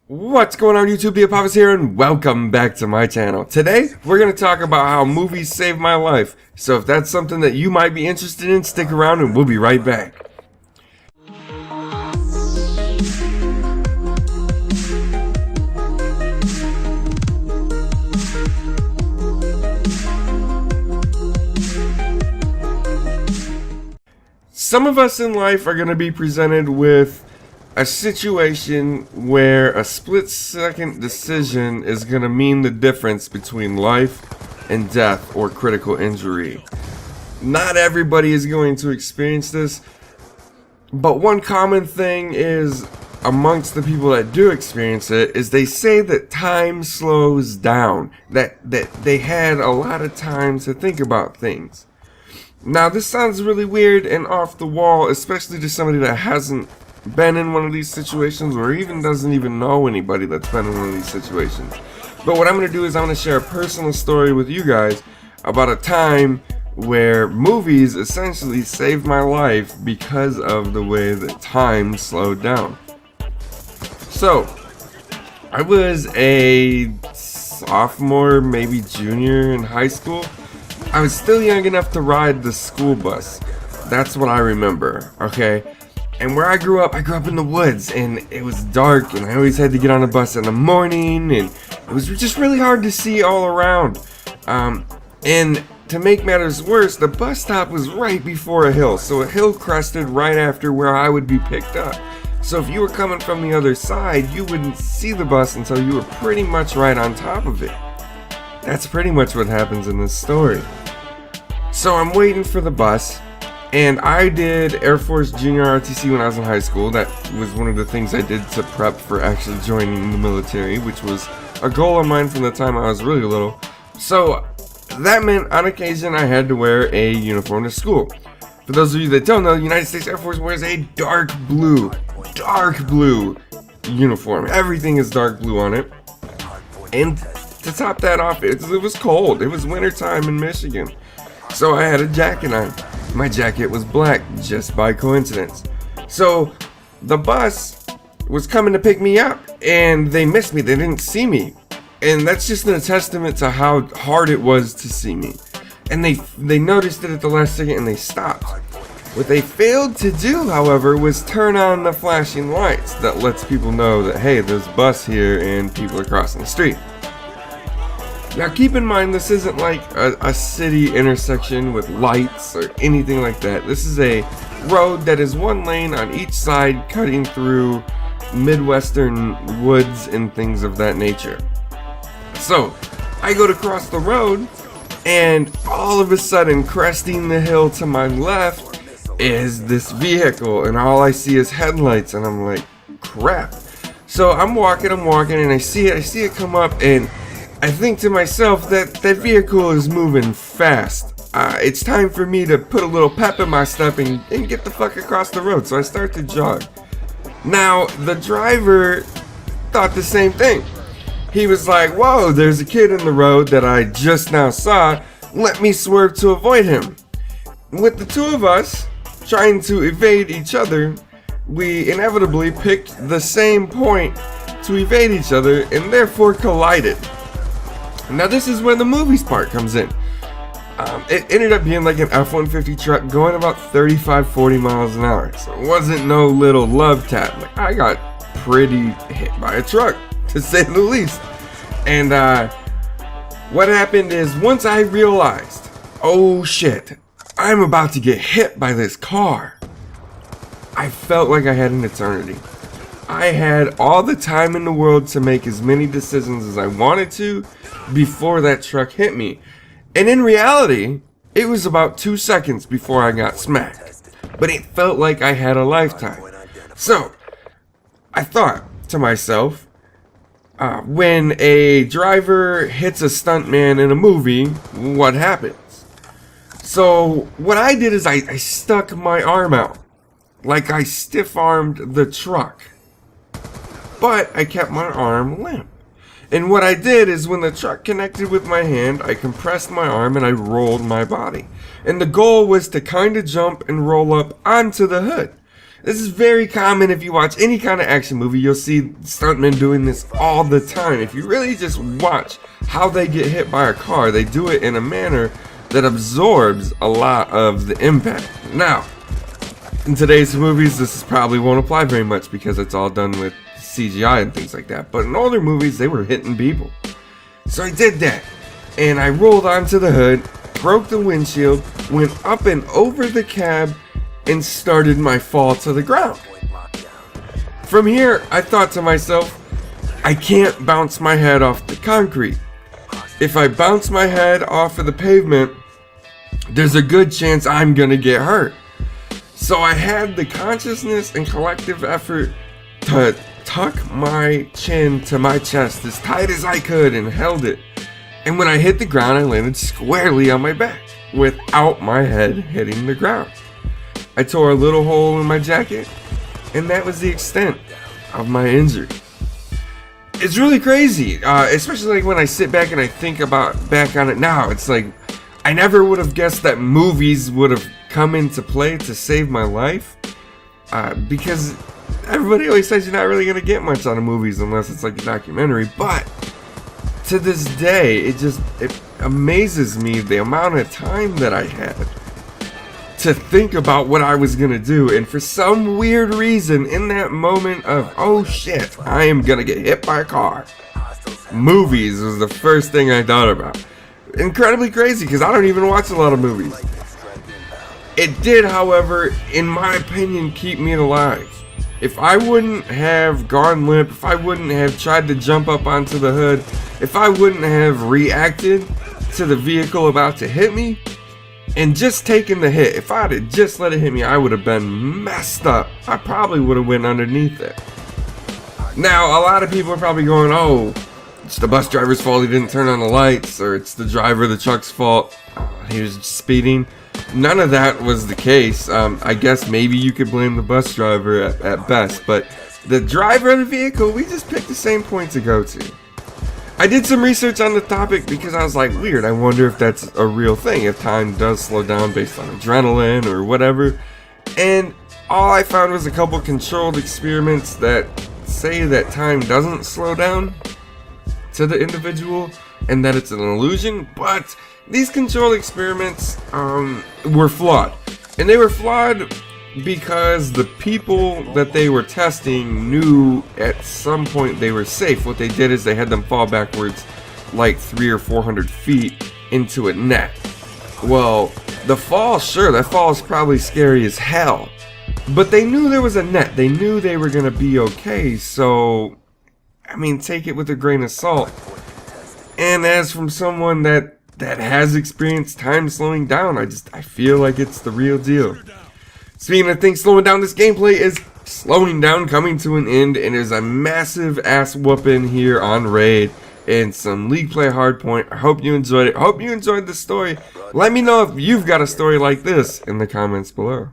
What's going on YouTube? The Apophis here and welcome back to my channel. Today, we're going to talk about how movies saved my life. So if that's something that you might be interested in, stick around and we'll be right back. Some of us in life are going to be presented with a situation where a split-second decision is going to mean the difference between life and death or critical injury. Not everybody is going to experience this, but one common thing is amongst the people that do experience it is they say that time slows down, that they had a lot of time to think about things. Now this sounds really weird and off the wall, especially to somebody that hasn't been in one of these situations or even doesn't even know anybody that's been in one of these situations. But what I'm going to do is I'm going to share a personal story with you guys about a time where movies essentially saved my life because of the way that time slowed down. So, I was a sophomore, maybe junior in high school. I was still young enough to ride the school bus. That's what I remember, okay? And where I grew up in the woods, and it was dark, and I always had to get on a bus in the morning, and it was just really hard to see all around. And to make matters worse, the bus stop was right before a hill, so a hill crested right after where I would be picked up. So if you were coming from the other side, you wouldn't see the bus until you were pretty much right on top of it. That's pretty much what happens in this story. So I'm waiting for the bus. And I did Air Force Junior ROTC when I was in high school. That was one of the things I did to prep for actually joining the military, which was a goal of mine from the time I was really little. So that meant on occasion I had to wear a uniform to school. For those of you that don't know, the United States Air Force wears a dark blue uniform. Everything is dark blue on it. And to top that off, it was cold. It was wintertime in Michigan. So I had a jacket on. My jacket was black, just by coincidence. So the bus was coming to pick me up, and they missed me. They didn't see me. And that's just a testament to how hard it was to see me. And they noticed it at the last second, and they stopped. What they failed to do, however, was turn on the flashing lights that lets people know that, hey, there's a bus here, and people are crossing the street. Now keep in mind, this isn't like a city intersection with lights or anything like that. This is a road that is one lane on each side, cutting through Midwestern woods and things of that nature. So I go to cross the road, and all of a sudden, cresting the hill to my left is this vehicle, and all I see is headlights, and I'm like, crap. So I'm walking, and I see it come up, and I think to myself that vehicle is moving fast. It's time for me to put a little pep in my step and get the fuck across the road. So I start to jog. Now, the driver thought the same thing. He was like, whoa, there's a kid in the road that I just now saw. Let me swerve to avoid him. With the two of us trying to evade each other, we inevitably picked the same point to evade each other and therefore collided. Now this is where the movies part comes in. It ended up being like an F-150 truck going about 35-40 miles an hour. So it wasn't no little love tap. Like, I got pretty hit by a truck, to say the least. And what happened is, once I realized, oh shit, I'm about to get hit by this car, I felt like I had an eternity. I had all the time in the world to make as many decisions as I wanted to before that truck hit me. And in reality, it was about 2 seconds before I got smacked. But it felt like I had a lifetime. So, I thought to myself, when a driver hits a stuntman in a movie, what happens? So, what I did is I stuck my arm out. Like I stiff-armed the truck. But I kept my arm limp. And what I did is, when the truck connected with my hand, I compressed my arm and I rolled my body. And the goal was to kind of jump and roll up onto the hood. This is very common if you watch any kind of action movie. You'll see stuntmen doing this all the time. If you really just watch how they get hit by a car, they do it in a manner that absorbs a lot of the impact. Now, in today's movies, this probably won't apply very much because it's all done with CGI and things like that. But in older movies, they were hitting people. So I did that, and I rolled onto the hood, broke the windshield, went up and over the cab, and started my fall to the ground. From here, I thought to myself, I can't bounce my head off the concrete. If I bounce my head off of the pavement, there's a good chance I'm gonna get hurt. So I had the consciousness and collective effort to tuck my chin to my chest as tight as I could and held it. And when I hit the ground, I landed squarely on my back without my head hitting the ground. I tore a little hole in my jacket, and that was the extent of my injury. It's really crazy, especially like when I sit back and I think back on it now. It's like I never would have guessed that movies would have come into play to save my life, because everybody always says you're not really gonna get much out of movies unless it's like a documentary. But to this day, it amazes me the amount of time that I had to think about what I was gonna do, and for some weird reason, in that moment of, oh shit, I am gonna get hit by a car, movies was the first thing I thought about. Incredibly crazy, because I don't even watch a lot of movies. It did, however, in my opinion, keep me alive. If I wouldn't have gone limp, if I wouldn't have tried to jump up onto the hood, if I wouldn't have reacted to the vehicle about to hit me, and just taking the hit, if I'd have just let it hit me, I would have been messed up. I probably would have went underneath it. Now, a lot of people are probably going, oh, it's the bus driver's fault he didn't turn on the lights, or it's the driver of the truck's fault, he was speeding. None of that was the case. I guess maybe you could blame the bus driver at best, but the driver of the vehicle, we just picked the same point to go to. I did some research on the topic because I was like, weird, I wonder if that's a real thing, if time does slow down based on adrenaline or whatever. And all I found was a couple controlled experiments that say that time doesn't slow down to the individual and that it's an illusion. But these controlled experiments were flawed. And they were flawed because the people that they were testing knew at some point they were safe. What they did is they had them fall backwards like 300 or 400 feet into a net. Well, the fall, sure, that fall is probably scary as hell, but they knew there was a net. They knew they were gonna be okay. So, I mean, take it with a grain of salt. And as from someone that has experienced time slowing down, I feel like it's the real deal. Speaking of things slowing down, this gameplay is slowing down, coming to an end, and there's a massive ass whooping here on Raid and some League Play Hardpoint. I hope you enjoyed it. I hope you enjoyed the story. Let me know if you've got a story like this in the comments below.